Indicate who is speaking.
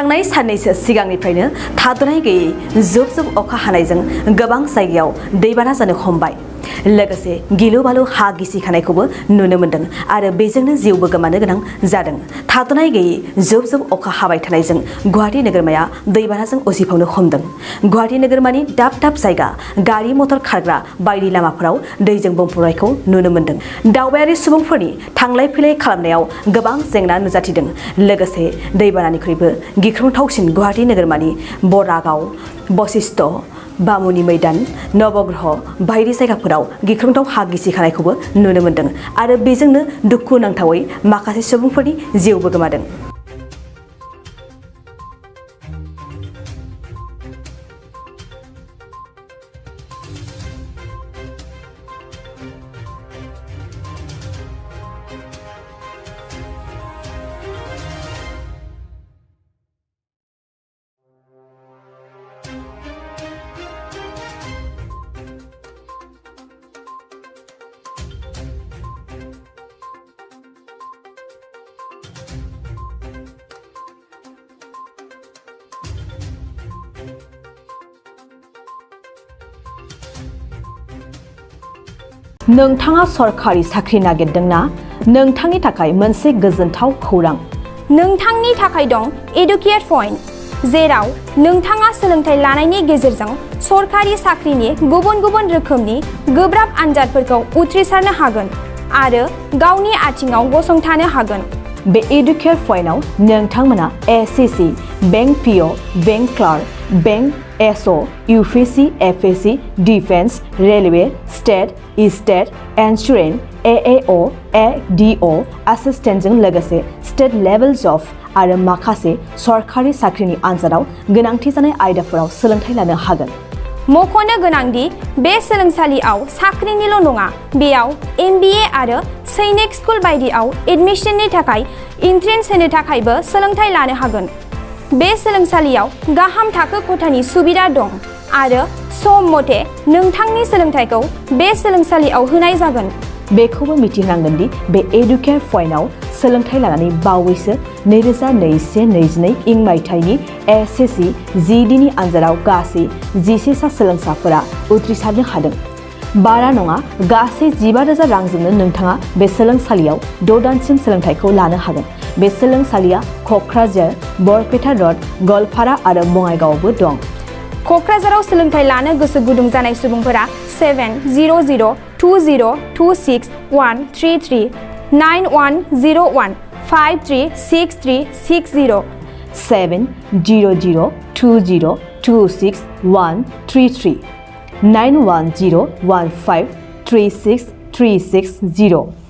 Speaker 1: थांनाय साननैसो सिगांनिफ्रायनो थाद'नाय गैयै जुब जुब अखा हानायजों गोबां जायगायाव दैबाना जानो हमबाय। लोगोसे गिलु बालु हा गिसिखानायखौबो नुनो मोन्दों आरो बेजोंनो जिउबो गोमानो गोनां जादों। थाद'नाय गैयै जुब जुब अखा हाबाय थानायजों गुवाहाटी नोगोरमाया दैबानाजों उसिफावनो हमदों। गुवाहाटी नोगोरमानि दाब दाब जायगा गारि मटर खारग्रा बायदि लामाफोराव दैजों बुंफबनायखौ नुनो मोन्दों। दावबायारि सुबुंफोरनि थांलाय फैलाय खालामनायाव गोबां जेंना नुजाथिदों। लोगोसे दैबानानिख्रुइबो गिख्रंथावसिन गुवाहाटी नोगोरमानि बरागाव, बशिष्ट, बामुनि मैदान, नवग्रह बायदि जायगाफोराव गिख्रंथाव हा गिसिखानायखौबो नुनो मोन्दों आरो बेजोंनो दुखुनांथावै माखासे सुबुंफोरनि जिउबो गोमादों। नोंथाङा सरखारि साख्रि नागिरदोंना? नोंथांनि थाखाय मोनसे गोजोनथाव खौरां।
Speaker 2: नोंथांनि थाखाय दं एडुकेट पइन्ट, जेराव नोंथाङा सोलोंथाइ लानायनि गेजेरजों सरखारि साख्रिनि गुबुन गुबुन रोखोमनि गोब्राब आनजादफोरखौ उथ्रिसारनो हागोन आरो गावनि आथिङाव गसंथानो हागोन।
Speaker 1: बे एडुकेट पइन्टआव नोंथांमोना SSC, bank PO, bank clerk, bank SO, UPSC, एफएससि, डिफेन्स, रेलवे, स्टेट इन्सुरेन्स, एएअ, एडिअ एसिस्टेन्टजों लोगोसे स्टेट लेभेल जब आरो माखासे सरखारि साख्रिनि आनजादाव गोनांथि जानाय आयदाफोराव सोलोंथाइ लानो हागोन।
Speaker 2: मख'नो गोनांदि बे सोलोंसालियाव साख्रिनिल' नङा, बेयाव एमबिए आरो सैनिक स्कुल बायदियाव एडमिशननि थाखाय एन्ट्रेन्स होनो थाखायबो सोलोंथाइ लानो हागोन। बे सोलोंसालियाव गाहाम थाखो खथानि सुबिदा दं आरो सम मथे नोंथांनि सोलोंथाइखौ बे सोलोंसालियाव होनाय जागोन।
Speaker 1: बेखौबो मिथिनांगोन दि बे एडुकेट पइन्टआव सोलोंथाइ लानानै बावैसो 2021-22 इं मायथाइनि एसएससि जिडिनि आनजादाव गासै 11 सा सोलोंसाफोरा उथ्रिसारनो हादों। बारा नङा, गासै 15,000 रांजोंनो नोंथाङा बे सोलोंसालियाव 6 दानसिम सोलोंथाइखौ लानो हागोन। बे सोलोंसालिया क'क्राझार, बरपेटा रड, गवालपारा आरो बङाइगावआवबो दं।
Speaker 2: क'क्राझाराव सोलोंथाइ लानो गोसो गुदुं जानाय सुबुंफोरा 70020263133 9101 536360
Speaker 1: 70020263133 9101536360